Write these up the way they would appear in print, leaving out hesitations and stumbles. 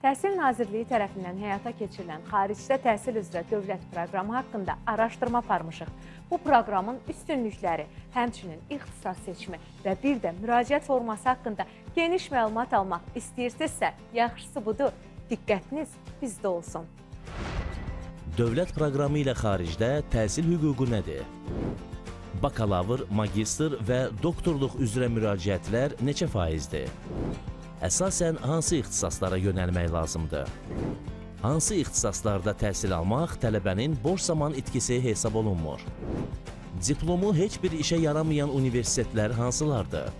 Təhsil Nazirliyi tərəfindən həyata keçirilən xaricdə təhsil üzrə dövlət proqramı haqqında araşdırma aparmışıq. Bu proqramın üstünlükləri, həmçinin ixtisas seçimi və bir də müraciət forması haqqında geniş məlumat almaq istəyirsinizsə, yaxşısı budur, diqqətiniz bizdə olsun. Dövlət proqramı ilə xaricdə təhsil hüququ nədir? Bakalavr, magistr və doktorluq üzrə müraciətlər neçə faizdir? Əsasən hansı ixtisaslara yönəlmək lazımdır? Hansı ixtisaslarda təhsil almaq tələbənin boş zaman itkisi hesab olunmur? Diplomu heç bir işə yaramayan universitetlər hansılardır?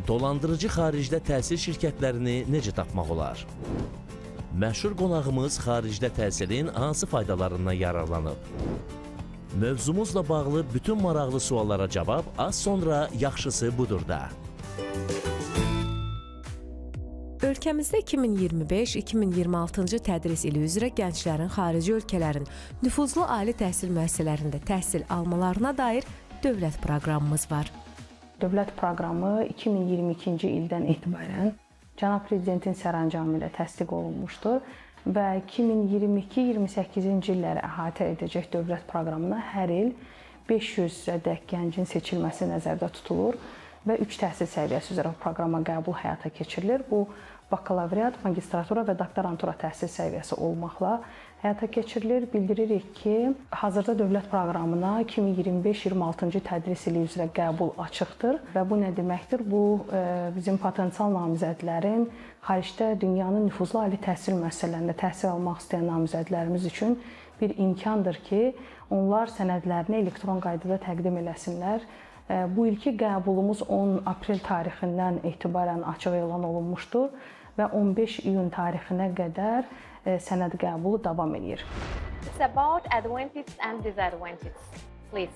Dolandırıcı xaricdə təhsil şirkətlərini necə tapmaq olar? Məşhur qonağımız xaricdə təhsilin hansı faydalarından yararlanıb? Mövzumuzla bağlı bütün maraqlı suallara cavab az sonra yaxşısı budur da. Ölkəmizdə 2025-2026-cı tədris ili üzrə gənclərin xarici ölkələrin nüfuzlu ali təhsil müəssisələrində təhsil almalarına dair dövlət proqramımız var. Dövlət proqramı 2022-ci ildən etibarən Cənab Prezidentin sərəncamı ilə təsdiq olunmuşdur və 2022-28-ci illəri əhatə edəcək dövlət proqramına hər il 500-ədək gəncin seçilməsi nəzərdə tutulur və 3 təhsil səviyyəsi üzrə proqrama qəbul həyata keçirilir. Bu, bakalavriat, magistratura və doktorantura təhsil səviyyəsi olmaqla həyata keçirilir. Bildiririk ki, hazırda dövlət proqramına 2025-26-cı tədris ili üzrə qəbul açıqdır və bu nə deməkdir? Bu, bizim potensial namizədlərin xaricdə dünyanın nüfuzlu ali təhsil müəssisələrində təhsil almaq istəyən namizədlərimiz üçün bir imkandır ki, onlar sənədlərini elektron qaydada təqdim eləsinlər. Bu ilki qəbulumuz 10 aprel tarixindən etibarən açıq elan olunmuşdur və 15 iyun tarixinə qədər sənəd qəbulu davam edir. It's about advantages and disadvantages. Please.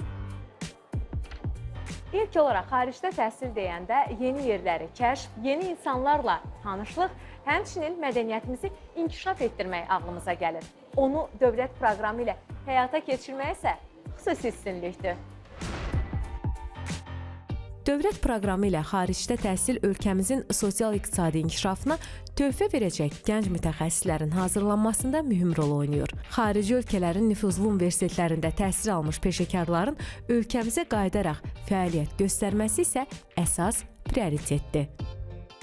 İlk olaraq xaricdə təhsil deyəndə yeni yerləri kəşf, yeni insanlarla tanışlıq, həmçinin mədəniyyətimizi inkişaf etdirmək ağlımıza gəlir. Onu dövlət proqramı ilə həyata keçirmək isə xüsusi üstünlükdür. Dövlət proqramı ilə xaricdə təhsil ölkəmizin sosial-iqtisadi inkişafına töhfə verəcək gənc mütəxəssislərin hazırlanmasında mühüm rol oynayır. Xarici ölkələrin nüfuzlu universitetlərində təhsil almış peşəkarların ölkəmizə qayıdaraq fəaliyyət göstərməsi isə əsas prioritetdir.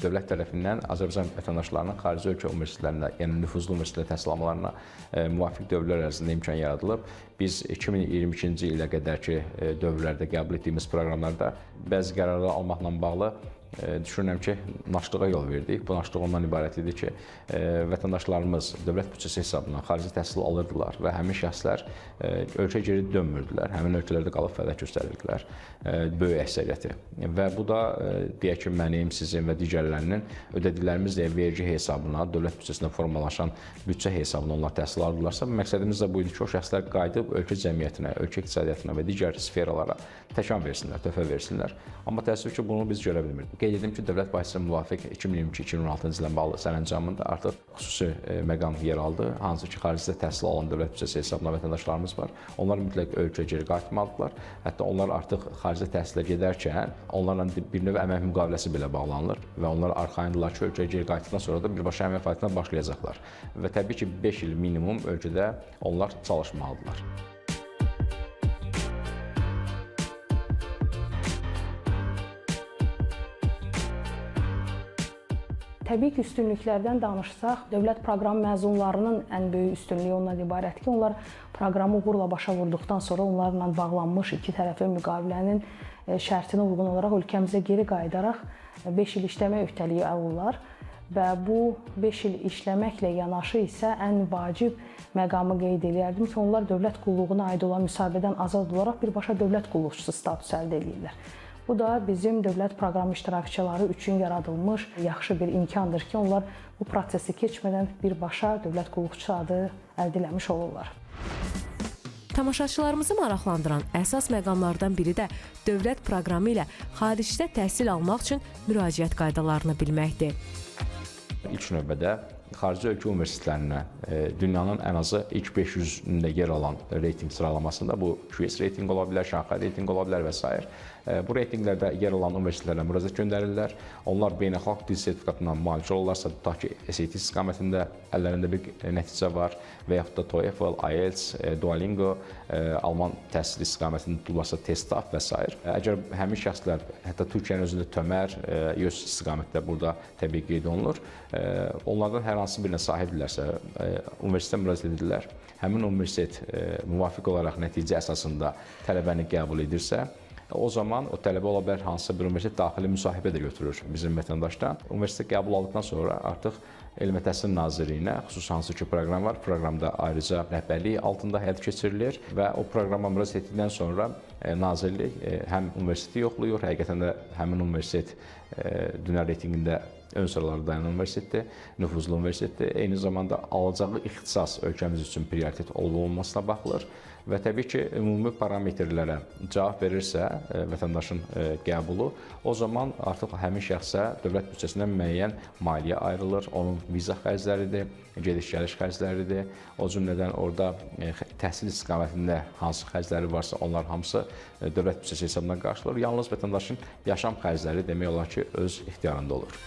Dövlət tərəfindən Azərbaycan vətəndaşlarının xarici ölkə universitetlərində, yəni nüfuzlu universitetdə təhsil almalarına müvafiq dövrlər ərzində imkan yaradılıb. Biz 2022-ci ilə qədərki dövrlərdə qəbul etdiyimiz proqramlarda bəzi qərarlar almaqla bağlı düşünürəm ki, naşlığa yol verdik. Bu naşlıq ondan ibarət idi ki, vətəndaşlarımız dövlət büdcəsi hesabından xarici təhsil alırdılar və həmin şəxslər ölkə geri dönmürdülər. Həmin ölkələrdə qalıb fəaliyyət göstərirdilər, böyük əksəriyyəti. Və bu da deyək ki, mənim, sizin və digərlərinin ödədiklərimiz deyə vergi hesabına, dövlət büdcəsində formalaşan büdcə hesabına onlar təhsil alırlarsa, məqsədimiz də bu idi ki, o şəxslər qayıdıb ölkə cəmiyyətinə, ölkə iqtisadiyyatına və digər sferalara təkan versinlər, töhfə versinlər. Amma təəssüf ki, bunu biz görə bilmirdik. Qeyd edim ki, dövlət başçısının müvafiq 2022-2026-cı ilə bağlı sərəncamında artıq xüsusi məqam yer aldı. Hansı ki, xaricdə təhsil alan dövlət büdcəsi hesabına vətəndaşlarımız var. Onlar mütləq ölkəyə geri qayıtmalıdırlar. Hətta onlar artıq xaricdə təhsilə gedərkən onlarla bir növ əmək müqaviləsi belə bağlanılır və onlar arxayındırlar ki, ölkəyə geri qayıtdıqdan sonra da birbaşa əmək fəaliyyətinə başlayacaqlar. Və təbii ki, 5 il minimum ölkədə onlar çalışmalıdırlar. Təbii ki, üstünlüklərdən danışsaq, dövlət proqram məzunlarının ən böyük üstünlüyü ondan ibarət ki, onlar proqramı uğurla başa vurduqdan sonra onlarla bağlanmış iki tərəfli müqavilənin şərtinə uyğun olaraq ölkəmizə geri qayıdaraq 5 il işləmə öhdəliyi alırlar və bu 5 il işləməklə yanaşı isə ən vacib məqamı qeyd edərdim ki, onlar dövlət qulluğuna aid olan müsahibədən azad olaraq birbaşa dövlət qulluqçusu statusu əldə edirlər. Bu da bizim dövlət proqram iştirakçıları üçün yaradılmış yaxşı bir imkandır ki, onlar bu prosesi keçmədən birbaşa dövlət qulluqçusu adı əldə etmiş olurlar. Tamaşaçılarımızı maraqlandıran əsas məqamlardan biri də dövlət proqramı ilə xaricdə təhsil almaq üçün müraciət qaydalarını bilməkdir. İlk növbədə xarici ölkə universitetlərindən dünyanın ən azı ilk 500-ündə yer alan reytinq sıralamasında bu QS reytinq ola bilər, Şanxay reytinq ola bilər və s. Bu reytinqlərdə yer alan universitetlərə müraciət göndərirlər. Onlar beynəlxalq dil sertifikatına malik olurlarsa, tutaq ki, SAT istiqamətində əllərində bir nəticə var və yaxud da TOEFL, IELTS, Duolingo, alman təhsil istiqamətində tutulursa, TESTAF və s. Əgər həmin şəxslər hətta Türkiyənin özündə TÖMər, YÖS istiqamətdə burada təbii qeyd olunur, onlardan hər hansı birinə sahibdirlərsə, universitetə müraciət edirlər. Həmin universitet müvafiq olaraq nəticə əsasında tələbəni qəbul edirsə, o zaman o tələbə ola bilər hansısa bir universitet daxili müsahibə də götürür bizim vətəndaşdan. Universitet qəbul aldıqdan sonra artıq Elm və Təhsil Nazirliyinə xüsusi hansı ki proqram var, proqramda ayrıca rəhbərlik altında həyata keçirilir və o proqrama müraciət etdikdən sonra Nazirlik həm universiteti yoxlayır, həqiqətən də həmin universitet dünya reytinqində ön sıralarda dayanan universitetdir, nüfuzlu universitetdir. Eyni zamanda alacağı ixtisas ölkəmiz üçün prioritet olub-olmamasına baxılır və təbii ki, ümumi parametrlərə cavab verirsə vətəndaşın qəbulu, o zaman artıq həmin şəxsə dövlət büdcəsindən müəyyən maliyyə ayrılır, onun viza xərcləridir, gediş-gəliş xərcləridir, o cümlədən orada təhsil istiqamətində hansı xərcləri varsa, onlar hamısı dövlət büdcəsi hesabından qarşılanır. Yalnız vətəndaşın yaşam xərcləri demək olar ki, öz ixtiyarında olur.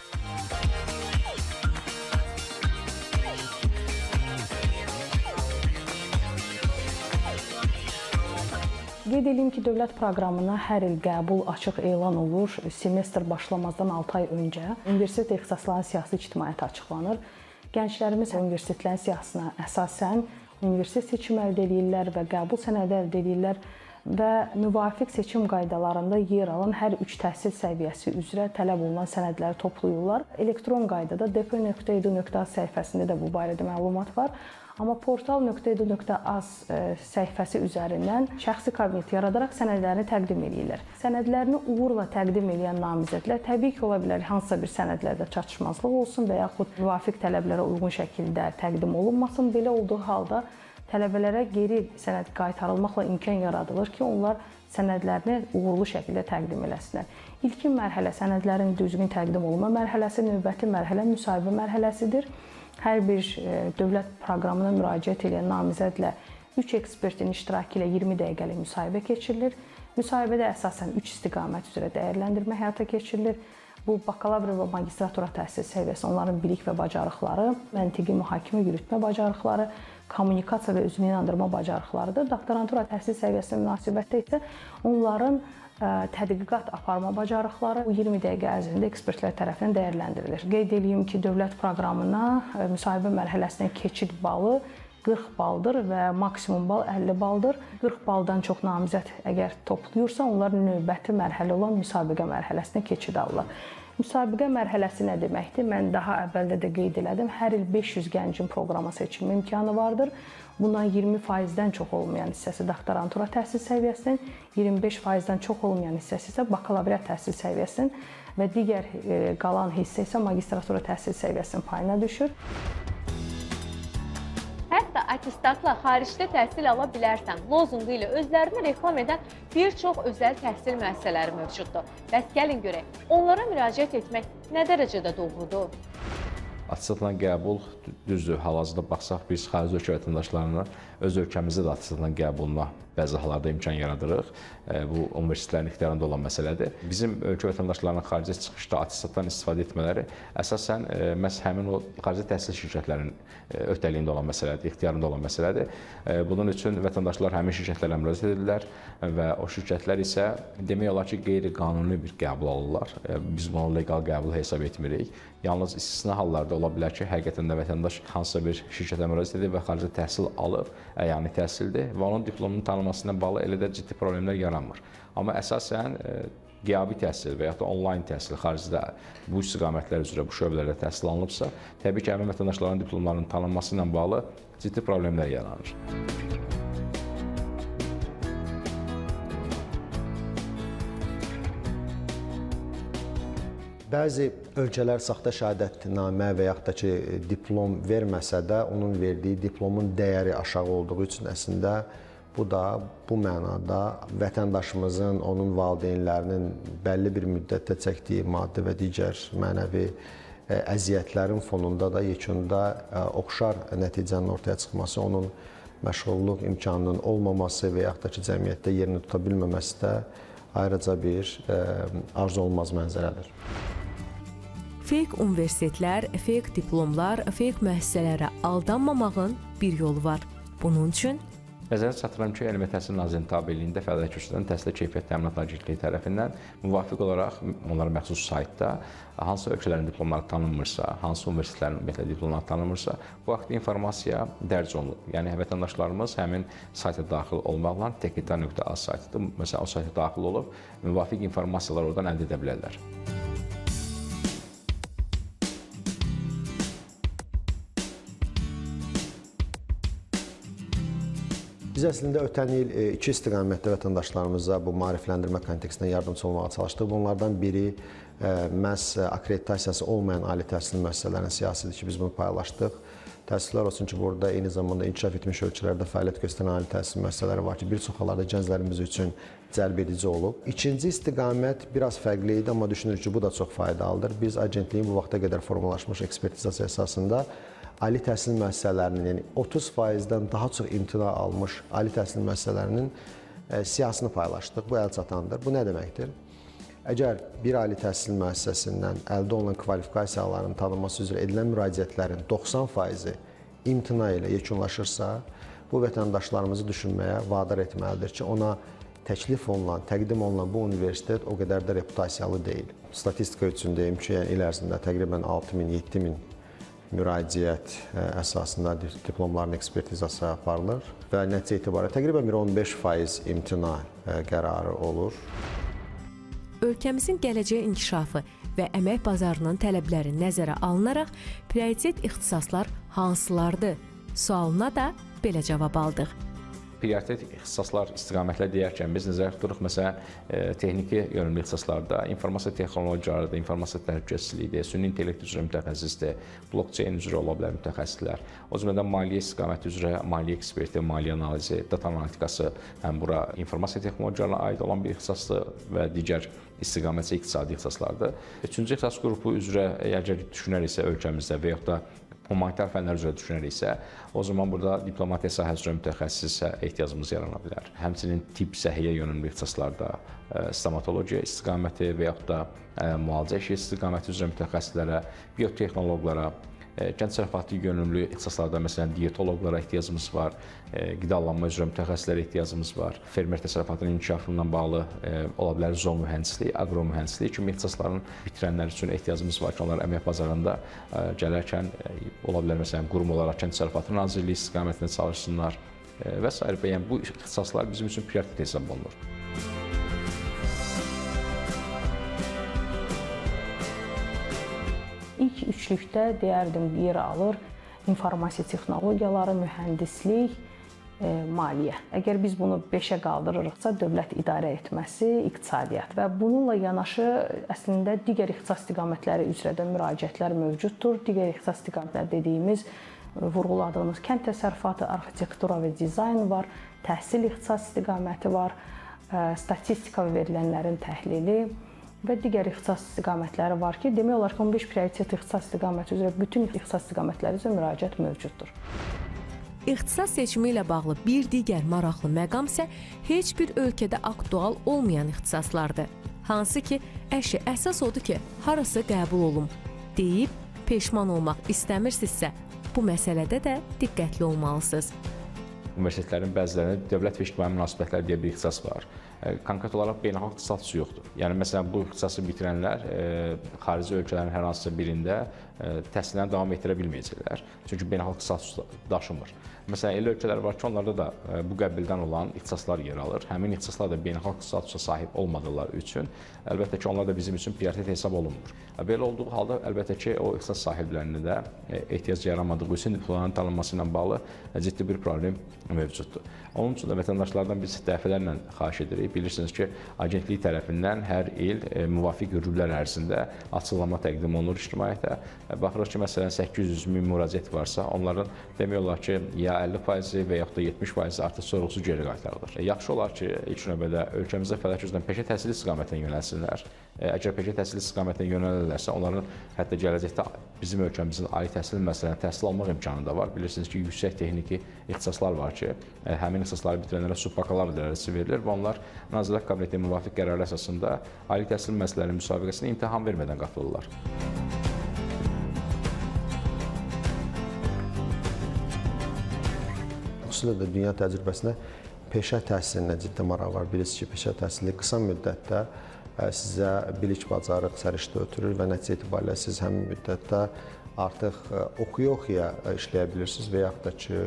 Qeyd edeyim ki, dövlət proqramına hər il qəbul açıq elan olur. Semestr başlamazdan 6 ay öncə universitet ixtisaslarının siyasi ictimaiyyəti açıqlanır. Gənclərimiz universitetlərin siyahısına əsasən universitet seçimi əldə edirlər və qəbul sənədi əldə edirlər və müvafiq seçim qaydalarında yer alan hər 3 təhsil səviyyəsi üzrə tələb olunan sənədləri toplayırlar. Elektron qaydada depo.edu.az səhifəsində də bu barədə məlumat var. Amma portal.edu.az səhifəsi üzərindən şəxsi kabinet yaradaraq sənədlərini təqdim edirlər. Sənədlərini uğurla təqdim edən namizədlər təbii ki, ola bilər hansısa bir sənədlərdə çatışmazlıq olsun və yaxud müvafiq tələblərə uyğun şəkildə təqdim olunmasın. Belə olduğu halda tələbələrə geri sənəd qaytarılmaqla imkan yaradılır ki, onlar sənədlərini uğurlu şəkildə təqdim eləsinlər. İlkin mərhələ sənədlərin düzgün təqdim olunma mərhələsi, növbəti mərhələ müsahibə mərhələsidir. Hər bir dövlət proqramına müraciət edən namizədlə 3 ekspertin iştirakı ilə 20 dəqiqəlik müsahibə keçirilir. Müsahibədə əsasən 3 istiqamət üzrə dəyərləndirmə həyata keçirilir. Bu, bakalavr və magistratura təhsil səviyyəsi, onların bilik və bacarıqları, məntiqi mühakimə yürütmə bacarıqları, kommunikasiya və özünü inandırma bacarıqlarıdır. Doktorantura təhsil səviyyəsinə münasibətdə isə onların tədqiqat aparma bacarıqları 20 dəqiqə ərzində ekspertlər tərəfindən dəyərləndirilir. Qeyd edeyim ki, dövlət proqramına müsahibə mərhələsinə keçid balı 40 baldır və maksimum bal 50 baldır. 40 baldan çox namizəd əgər toplayırsa, onlar növbəti mərhələ olan müsabiqə mərhələsinə keçid alırlar. Müsabiqə mərhələsi nə deməkdir? Mən daha əvvəldə də qeyd elədim. Hər il 500 gəncin proqrama seçilmə imkanı vardır. Bundan 20%-dən çox olmayan hissəsi doktorantura təhsil səviyyəsinin, 25%-dən çox olmayan hissəsi isə bakalavriat təhsil səviyyəsinin və digər qalan hissə isə magistratura təhsil səviyyəsinin payına düşür. Hətta attestatla xaricdə təhsil ala bilərsən lozungu ilə özlərini reklam edən bir çox özəl təhsil müəssisələri mövcuddur. Bəs gəlin görək, onlara müraciət etmək nə dərəcədə doğrudur? Attestatla qəbul, düzdür, hal-hazırda baxsaq biz xarici ölkə vətəndaşlarına öz ölkəmizdə də attestatla qəbuluna bəzi hallarda imkan yaradırıq. Bu, universitetlərin ixtiyarında olan məsələdir. Bizim ölkə vətəndaşlarının xaricə çıxışda attestatdan istifadə etmələri əsasən məhz həmin o xarici təhsil şirkətlərinin öhdəliyində olan məsələdir, ixtiyarında olan məsələdir. Bunun üçün vətəndaşlar həmin şirkətlərlə müraciət edirlər və o şirkətlər isə demək olar ki, qeyri-qanuni bir qəbul alırlar. Biz bunu leqal qəbul hesab etmirik. Yalnız istisna hallarda ola bilər ki, həqiqətən də vətəndaş hansısa bir şirkətə müraciət edir və xarici təhsil alıb, əyani təhsildir və onun diplomunun tanınmasına bağlı elə də ciddi problemlər yaranmır. Amma əsasən qiyabi təhsil və yaxud da onlayn təhsil xaricdə bu istiqamətlər üzrə, bu şöbələrdə təhsil alınıbsa, təbii ki, həmin vətəndaşların diplomlarının tanınması ilə bağlı ciddi problemlər yaranır. Bəzi ölkələr saxta şəhadətnamə və yaxud da ki, diplom verməsə də, onun verdiyi diplomun dəyəri aşağı olduğu üçün əslində bu da bu mənada vətəndaşımızın, onun valideynlərinin bəlli bir müddətdə çəkdiyi maddi və digər mənəvi əziyyətlərin fonunda da yekunda oxşar nəticənin ortaya çıxması, onun məşğulluq imkanının olmaması və yaxud da ki, cəmiyyətdə yerini tuta bilməməsi də ayrıca bir arzu olunmaz mənzərədir. Fake universitetlər, fake diplomlar, fake müəssisələrə aldanmamağın bir yolu var. Bunun üçün Nəzərə çatdırıram ki, Elmi Təhsil Nazirliyinin tabeliyində fəaliyyət göstərən Təhsil Keyfiyyət Təminat Agentliyi tərəfindən müvafiq olaraq onlara məxsus saytda hansı ölkələrin diplomları tanınmırsa, hansı universitetlərin ümumiyyətlə diplomları tanınmırsa, bu haqda informasiya dərc olunub. Yəni vətəndaşlarımız həmin sayta daxil olmaqla tekita.az saytıdır. Məsələn, o sayta daxil olub müvafiq informasiyalar oradan əldə edə bilərlər. Biz əslində ötən il iki istiqamətdə vətəndaşlarımıza bu maarifləndirmə kontekstində yardımçı olmağa çalışdıq. Bunlardan biri məhz akkreditasiyası olmayan ali təhsil müəssisələrinin siyasətidir ki, biz bunu paylaşdıq. Təəssüflər olsun ki, burada eyni zamanda inkişaf etmiş ölkələrdə fəaliyyət göstərən ali təhsil müəssisələri var ki, bir çox hallarda gənclərimiz üçün cəlb edici olub. İkinci istiqamət biraz fərqli idi, amma düşünürük ki, bu da çox faydalıdır. Biz agentliyin bu vaxta qədər formalaşmış ekspertizası əsasında ali təhsil müəssisələrinin, yəni 30%-dən daha çox imtina almış ali təhsil müəssisələrinin siyahısını paylaşdıq. Bu əlçatandır. Bu nə deməkdir? Əgər bir ali təhsil müəssisəsindən əldə olunan kvalifikasiyaların tanınması üzrə edilən müraciətlərin 90%-i imtina ilə yekunlaşırsa, bu vətəndaşlarımızı düşünməyə vadar etməlidir ki, ona təklif olunan, təqdim olunan bu universitet o qədər də reputasiyalı deyil. Statistika üçün deyim ki, yəni il ərzində təqribən 6000-7000 müraciət əsasında diplomların ekspertizası aparılır və nəticə etibarı təqribən 15% imtina qərarı olur. Ölkəmizin gələcək inkişafı və əmək bazarının tələbləri nəzərə alınaraq prioritet ixtisaslar hansılardır? Sualına da belə cavab aldıq. Prioritet ixtisaslar istiqamətlə deyərkən biz nəzərdə tuturuq, məsələn, texniki yönümlü ixtisaslarda informasiya texnologiyalarıdır, informasiya təhlükəsizliyidir, süni intellekt üzrə mütəxəssisdir, blockchain üzrə ola bilər mütəxəssislər. O cümlədən maliyyə istiqaməti üzrə maliyyə eksperti, maliyyə analizi, data analitikası, həm bura informasiya texnologiyalarına aid olan bir ixtisasdır və digər istiqamətçi iqtisadi ixtisaslardır. Üçüncü ixtisas qrupu üzrə əgər düşünəriksə ölkəmizdə və yaxud da humanitar fənlər üzrə düşünəriksə, o zaman burada diplomatiya sahəsi üzrə mütəxəssisə ehtiyacımız yarana bilər. Həmçinin tibb, səhiyyə yönümlü ixtisaslarda stomatologiya istiqaməti və yaxud da müalicə işi istiqaməti üzrə mütəxəssislərə, biotexnoloqlara, gənc təsərrüfatı yönümlü ixtisaslarda məsələn diyetoloqlara ehtiyacımız var, qidalanma üzrə mütəxəssislərə ehtiyacımız var. Fermer təsərrüfatının inkişafından bağlı ola bilər zool mühəndisliyi, aqro mühəndisliyi kimi ixtisasların bitirənlər üçün ehtiyacımız var ki, onlar əmək bazarında gələrkən ola bilər məsələn qurum olaraq Kənd Təsərrüfatı Nazirliyi istiqamətində çalışsınlar və s. Yəni bu ixtisaslar bizim üçün prioritet hesab olunur. İlk üçlükdə deyərdim yer alır informasiya texnologiyaları, mühəndislik, maliyyə. Əgər biz bunu 5-ə qaldırırıqsa, dövlət idarə etməsi, iqtisadiyyat və bununla yanaşı əslində digər ixtisas istiqamətləri üzrə də müraciətlər mövcuddur. Digər ixtisas istiqamətləri dediyimiz, vurğuladığımız kənd təsərrüfatı, arxitektura və dizayn var, təhsil ixtisas istiqaməti var, statistika və verilənlərin təhlili və digər ixtisas istiqamətləri var ki, demək olar ki, 15 prioritet ixtisas istiqaməti üzrə bütün ixtisas istiqamətləri üzrə müraciət mövcuddur. İxtisas seçimi ilə bağlı bir digər maraqlı məqam isə heç bir ölkədə aktual olmayan ixtisaslardır. Hansı ki, əsas odur ki, harası qəbul olum deyib peşman olmaq istəmirsinizsə, bu məsələdə də diqqətli olmalısınız. Universitetlərin bəzilərində dövlət və ictimai münasibətlər deyə bir ixtisas var. Konkret olaraq beynəlxalq statusu yoxdur. Yəni məsələn bu ixtisası bitirənlər xarici ölkələrin hər hansısa birində təhsillərini davam etdirə bilməyəcəklər. Çünki beynəlxalq status daşımır. Məsələn elə ölkələr var ki, onlarda da bu qəbildən olan ixtisaslar yer alır. Həmin ixtisaslar da beynəlxalq statusa sahib olmadıqları üçün əlbəttə ki, onlar da bizim üçün prioritet hesab olunmur. Belə olduğu halda əlbəttə ki, o ixtisas sahiblərində də ehtiyac yaranmadığı üçün diplomların tanınması ilə bağlı ciddi bir problem mövcuddur. Onun üçün də vətəndaşlardan biz dəfələrlə xahiş edirik. Bilirsiniz ki, agentlik tərəfindən hər il müvafiq rüblər ərzində açıqlama təqdim olunur ictimaiyyətə. Baxırıq ki, məsələn 800 min müraciət varsa, onların demək olar ki, ya 50% və yaxud da 70% artıq sorğusuz geri qaytarılır. Yaxşı olar ki, ilk növbədə ölkəmizdə fəlak üzrə peşə təhsili istiqamətinə yönəlsinlər. Əgər peşə təhsili istiqamətinə yönəlirlərsə, onların hətta gələcəkdə bizim ölkəmizin ali təhsil müəssisələrində təhsil almaq imkanı da var. Bilirsiniz ki, yüksək texniki ixtisaslar var ki, həmin ixtisasları bitirənlərə subbakalavr dərəcəsi verilir və onlar Nazirlər Kabinetinin müvafiq qərarı əsasında ali təhsil müəssisələrinin müsabiqəsinə imtahan vermədən qatılırlar. Xüsusilə də dünya təcrübəsinə peşə təhsilinə ciddi maraq var. Bilirsiniz ki, peşə təhsili qısa müddətdə sizə bilik, bacarıq səriştə ötürür və nəticə etibarilə siz həmin müddətdə artıq oxuya-oxuya işləyə bilirsiniz və yaxud da ki,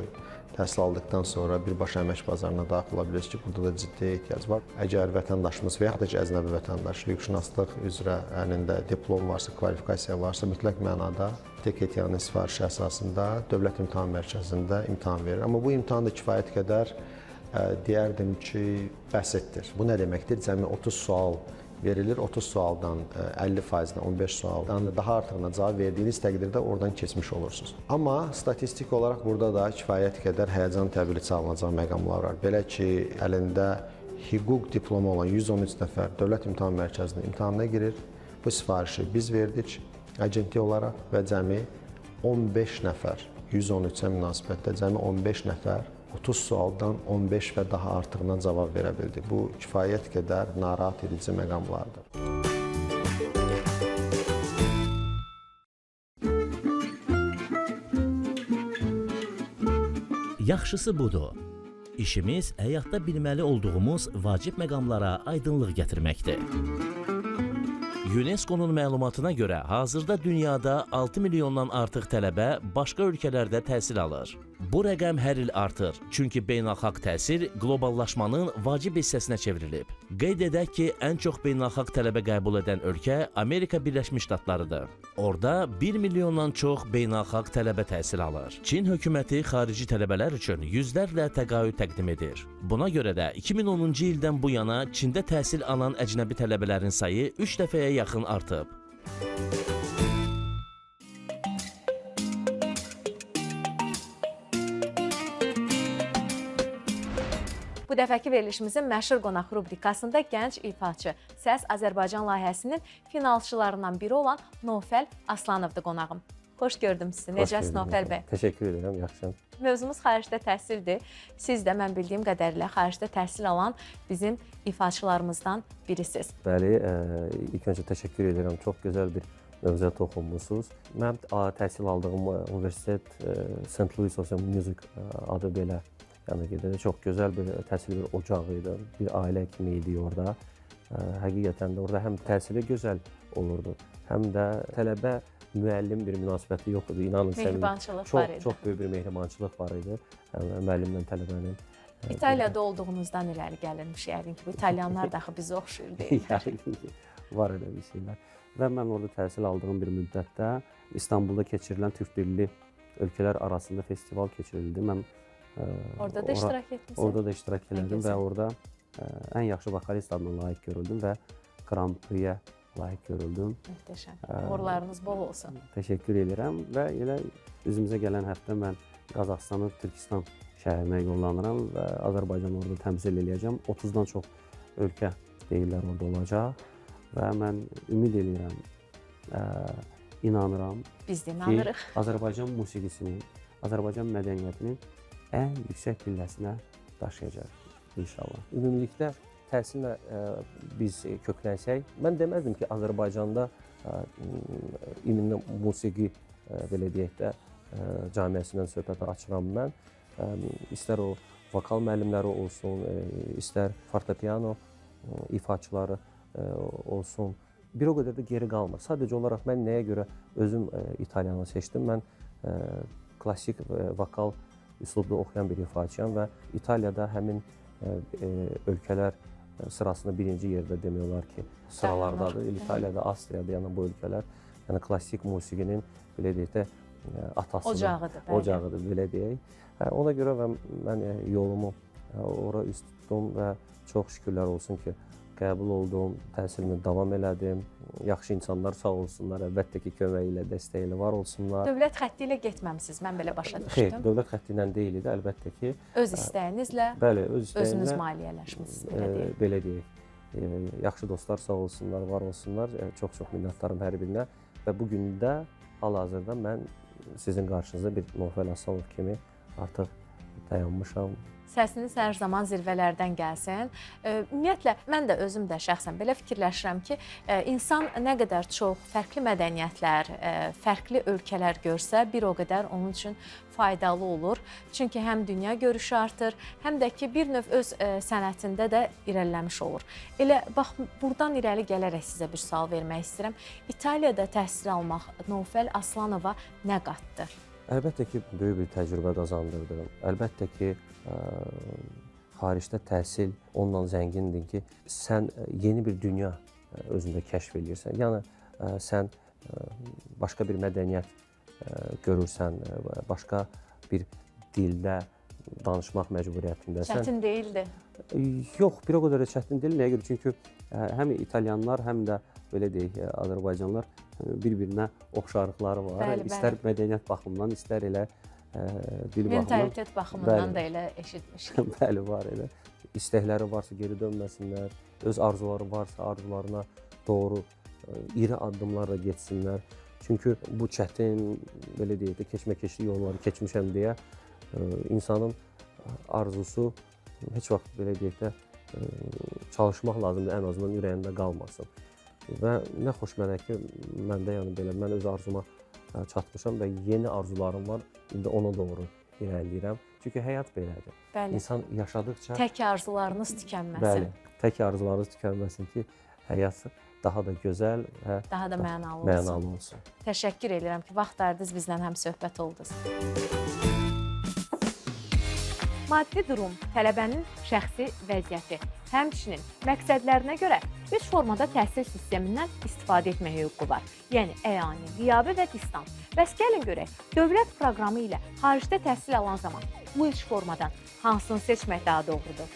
təhsil aldıqdan sonra birbaşa əmək bazarına daxil ola bilirsiniz ki, burada da ciddi ehtiyac var. Əgər vətəndaşımız və yaxud da ki, əcnəbi vətəndaş hüquqşünaslıq üzrə əlində diplom varsa, kvalifikasiya varsa, mütləq mənada TKT-nın sifarişi əsasında Dövlət İmtahan Mərkəzində imtahan verir. Amma bu imtahan da kifayət qədər deyərdim ki, bəsitdir. Bu nə deməkdir? Cəmi 30 sual verilir. 30 sualdan 50%-dən 15 sualdan daha artığına cavab verdiyiniz təqdirdə oradan keçmiş olursunuz. Amma statistik olaraq burada da kifayət qədər həyəcan təbili çalınacaq məqamlar var. Belə ki, əlində hüquq diplomu olan 113 nəfər Dövlət İmtahan Mərkəzinin imtahanına girir. Bu sifarişi biz verdik agentlik olaraq və cəmi 15 nəfər 113-ə münasibətdə cəmi 15 nəfər 30 sualdan 15 və daha artığına cavab verə bildi. Bu kifayət qədər narahat edici məqamlardır. Yaxşısı budur. İşimiz həyatda bilməli olduğumuz vacib məqamlara aydınlıq gətirməkdir. UNESCO-nun məlumatına görə hazırda dünyada 6 milyondan artıq tələbə başqa ölkələrdə təhsil alır. Bu rəqəm hər il artır, çünki beynəlxalq təhsil qloballaşmanın vacib hissəsinə çevrilib. Qeyd edək ki, ən çox beynəlxalq tələbə qəbul edən ölkə Amerika Birləşmiş Ştatlarıdır. Orada 1 milyondan çox beynəlxalq tələbə təhsil alır. Çin hökuməti xarici tələbələr üçün yüzlərlə təqaüd təqdim edir. Buna görə də 2010-cu ildən bu yana Çində təhsil alan əcnəbi tələbələrin sayı 3 dəfəyə yaxın artıb. Bu dəfəki verilişimizin məşhur qonaq rubrikasında gənc ifaçı Səs Azərbaycan layihəsinin finalçılarından biri olan Nofəl Aslanovdur qonağım. Xoş gördüm sizi. Necəsiz Nofəl bəy? Təşəkkür edirəm, yaxşıyam. Mövzumuz xaricdə təhsildir. Siz də mən bildiyim qədərilə xaricdə təhsil alan bizim ifaçılarımızdan birisiniz. Bəli, ilk öncə təşəkkür edirəm. Çox gözəl bir mövzuya toxunmusunuz. Mən təhsil aldığım universitet St. Louis Ocean Music adı belə çox gözəl bir təhsil bir ocağı idi. Bir ailə kimi idi orada. Həqiqətən də orada həm təhsili gözəl olurdu, həm də tələbə müəllim bir münasibəti yox idi. İnanın mehribançılıq var idi. Çox böyük bir mehribançılıq var idi. Müəllimlə tələbənin. İtaliyada olduğunuzdan irəli gəlirmiş yəqin ki, bu İtalyanlar da bizə oxşuyur deyirlər. Var elə bir şeylər. Və mən orada təhsil aldığım bir müddətdə İstanbulda keçirilən türk dilli ölkələr arasında festival keçirildi. Mən orada da iştirak etmisiniz? Orada da iştirak edirdim və orada ən yaxşı vokalist adına layiq görüldüm və Grand Prix-yə layiq görüldüm. Möhtəşəm. Uğurlarınız bol olsun. Təşəkkür edirəm və elə üzümüzə gələn həftə mən Qazaxıstanın Türkistan şəhərinə yollanıram və Azərbaycanı orada təmsil edəcəm. 30-dan çox ölkə deyirlər orada olacaq və mən ümid edirəm, inanıram Biz də inanırıq ki, Azərbaycan musiqisinin, Azərbaycan mədəniyyətinin ən yüksək pilləsinə daşıyacaq inşallah. Ümumilikdə təhsillə biz köklənsək, mən deməzdim ki, Azərbaycanda ümumi musiqi belə deyək də camiəsindən söhbətə açıram mən. İstər o vokal müəllimləri olsun, istər fortepiano ifaçıları olsun. Bir o qədər də geri qalmır. Sadəcə olaraq mən nəyə görə özüm İtaliyanı seçdim? Mən klassik vokal üslubda oxuyan bir ifaçıyam və İtaliyada həmin ölkələr sırasında birinci yerdə demək olar ki, sıralardadır. İtaliyada, Avstriyada, yəni bu ölkələr, yəni klassik musiqinin belə deyək də atasının Ocağıdır, bəli. ocağıdır, belə deyək. Ona görə mən yolumu ora üst tutdum və çox şükürlər olsun ki, qəbul oldum, təhsilimi davam elədim. Yaxşı insanlar sağ olsunlar, əlbəttə ki, köməyi ilə, dəstəyi ilə var olsunlar. Dövlət xətti ilə getməmisiniz, mən belə başa Xeyr, düşdüm. dövlət xətti ilə deyil idi, əlbəttə ki. Öz istəyinizlə, Bəli, öz istəyimlə. özünüz maliyyələşmisiniz, belə deyək. Belə deyək. Yaxşı dostlar sağ olsunlar, var olsunlar. Çox-çox minnətdarım hər birinə və bu gün də hal-hazırda mən sizin qarşınızda bir Novfel Aslanov kimi artıq dayanmışam. Səsiniz hər zaman zirvələrdən gəlsin. Ümumiyyətlə, mən də özüm də şəxsən belə fikirləşirəm ki, insan nə qədər çox fərqli mədəniyyətlər, fərqli ölkələr görsə, bir o qədər onun üçün faydalı olur. Çünki həm dünya görüşü artır, həm də ki, bir növ öz sənətində də irəliləmiş olur. Elə bax, buradan irəli gələrək sizə bir sual vermək istəyirəm. İtaliyada təhsil almaq Novfel Aslanova nə qatdı? Əlbəttə ki, böyük bir təcrübə qazandırdı. Əlbəttə ki, xaricdə təhsil onunla zəngindir ki, sən yeni bir dünya özündə kəşf edirsən. Yəni, sən başqa bir mədəniyyət görürsən, başqa bir dildə danışmaq məcburiyyətindəsən. Çətin deyildi. Yox, bir o qədər də çətin deyil. Nəyə görə? Çünki həm italyanlar, həm də belə deyək, Azərbaycanlılar bir-birinə oxşarlıqları var. Bəli, İstər mədəniyyət baxımından, istər elə dil baxımından. Mentalitet baxımından da elə eşitmişik. Bəli, var elə. İstəkləri varsa geri dönməsinlər, öz arzuları varsa arzularına doğru iri addımlarla getsinlər. Çünki bu çətin, belə deyək də, keçmə-keçli yolları keçmişəm deyə insanın arzusu heç vaxt, belə deyək də, çalışmaq lazımdır, ən azından ürəyində qalmasın. Və nə xoş mənə ki, məndə yəni belə, mən öz arzuma çatmışam və yeni arzularım var, indi ona doğru irəliləyirəm. Çünki həyat belədir. Bəli. İnsan yaşadıkca... Tək arzularınız tükənməsin. Bəli, tək arzularınız tükənməsin ki, həyat daha da gözəl və daha da mənalı olsun. Təşəkkür edirəm ki, vaxt ayırdınız, bizlə həm söhbət oldunuz. Maddi durum, tələbənin şəxsi vəziyyəti, həmçinin məqsədlərinə görə 3 formada təhsil sistemindən istifadə etmək hüququ var. Yəni, əyani, qiyabi və distans. Bəs gəlin görək, dövlət proqramı ilə xaricdə təhsil alan zaman bu 3 formadan hansını seçmək daha doğrudur?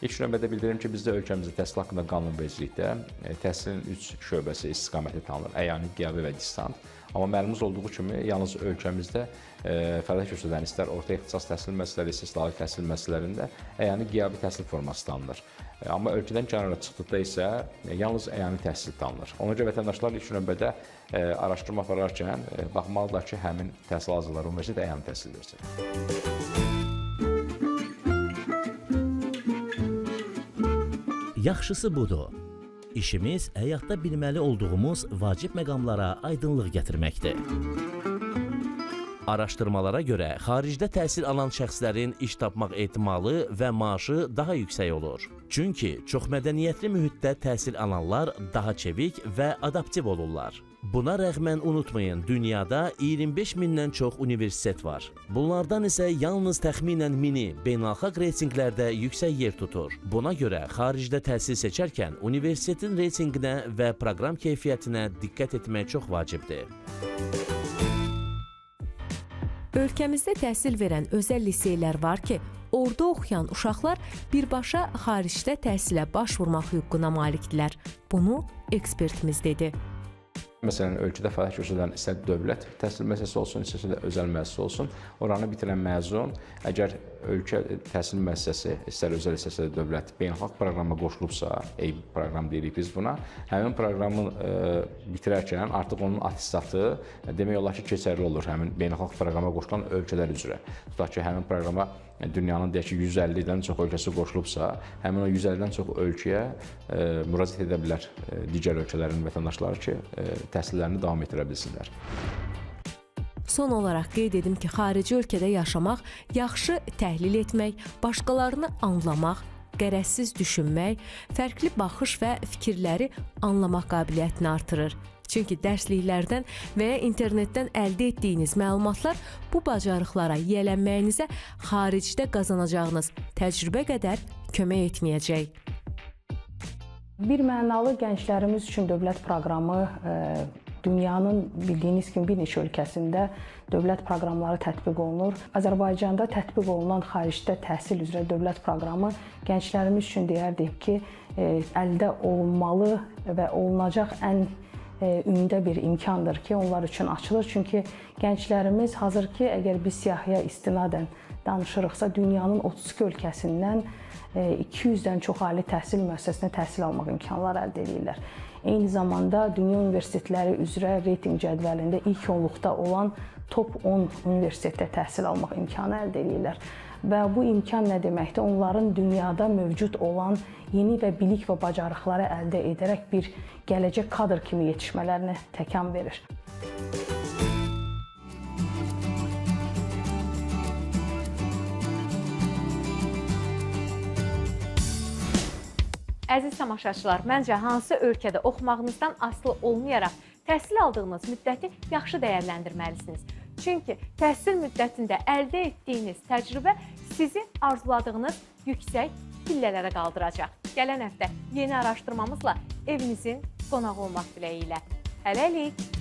İlk növbədə bildirim ki, bizdə ölkəmizdə təhsil haqqında qanunvericilikdə təhsilin 3 şöbəsi istiqaməti tanınır. Əyani, qiyabi və distant. Amma məlumumuz olduğu kimi, yalnız ölkəmizdə fəaliyyət göstərən istər orta ixtisas təhsil müəssisələri, istər ali təhsil müəssisələrində əyani qiyabi təhsil forması tanınır. Amma ölkədən kənara çıxdıqda isə yalnız əyani təhsil tanınır. Ona görə vətəndaşlar ilk növbədə araşdırma apararkən baxmalıdırlar ki, həmin təhsil hazırları universitet əyani təhsil versin. Yaxşısı budur. İşimiz həyatda bilməli olduğumuz vacib məqamlara aydınlıq gətirməkdir. Araşdırmalara görə xaricdə təhsil alan şəxslərin iş tapmaq ehtimalı və maaşı daha yüksək olur. Çünki çoxmədəniyyətli mühitdə təhsil alanlar daha çevik və adaptiv olurlar. Buna rəğmən unutmayın, dünyada 25 mindən çox universitet var. Bunlardan isə yalnız təxminən 1000-i beynəlxalq reytinqlərdə yüksək yer tutur. Buna görə xaricdə təhsil seçərkən universitetin reytinqinə və proqram keyfiyyətinə diqqət etmək çox vacibdir. Ölkəmizdə təhsil verən özəl liseylər var ki, orada oxuyan uşaqlar birbaşa xaricdə təhsilə başvurmaq hüququna malikdirlər. Bunu ekspertimiz dedi. Məsələn, ölkədə fəaliyyət göstərən istər dövlət təhsil müəssisəsi olsun, istərsə də özəl müəssisə olsun, oranı bitirən məzun, əgər ölkə təhsil müəssisəsi, istər özəl istərsə də dövlət beynəlxalq proqrama qoşulubsa, proqram deyirik biz buna, həmin proqramı bitirərkən artıq onun attestatı demək olar ki, keçərli olur həmin beynəlxalq proqrama qoşulan ölkələr üzrə. Tutaq ki, həmin proqrama dünyanın deyək ki, 150-dən çox ölkəsi qoşulubsa, həmin o 150-dən çox ölkəyə müraciət edə bilər digər ölkələrin vətəndaşları ki, təhsillərini davam etdirə bilsinlər. Son olaraq qeyd edim ki, xarici ölkədə yaşamaq, yaxşı təhlil etmək, başqalarını anlamaq, qərəzsiz düşünmək, fərqli baxış və fikirləri anlamaq qabiliyyətini artırır. Çünki dərsliklərdən və ya internetdən əldə etdiyiniz məlumatlar bu bacarıqlara yiyələnməyinizə xaricdə qazanacağınız təcrübə qədər kömək etməyəcək. Bir mənalı gənclərimiz üçün dövlət proqramı Dünyanın bildiyiniz kimi bir neçə ölkəsində dövlət proqramları tətbiq olunur. Azərbaycanda tətbiq olunan xaricdə təhsil üzrə dövlət proqramı gənclərimiz üçün deyərdik ki, əldə olunmalı və olunacaq ən ümdə bir imkandır ki, onlar üçün açılır. Çünki gənclərimiz hazır ki, əgər biz siyahıya istinadən danışırıqsa, dünyanın 32 ölkəsindən 200-dən çox ali təhsil müəssisəsində təhsil almaq imkanları əldə edirlər. Eyni zamanda dünya universitetləri üzrə reytinq cədvəlində ilk onluqda olan top 10 universitetdə təhsil almaq imkanı əldə edirlər. Və bu imkan nə deməkdir? Onların dünyada mövcud olan yeni və bilik və bacarıqları əldə edərək bir gələcək kadr kimi yetişmələrinə təkan verir. Əziz tamaşaçılar, məncə hansı ölkədə oxumağınızdan asılı olmayaraq təhsil aldığınız müddəti yaxşı dəyərləndirməlisiniz. Çünki təhsil müddətində əldə etdiyiniz təcrübə sizi arzuladığınız yüksək pillələrə qaldıracaq. Gələn həftə yeni araşdırmamızla evinizin qonağı olmaq diləyi ilə. Hələlik!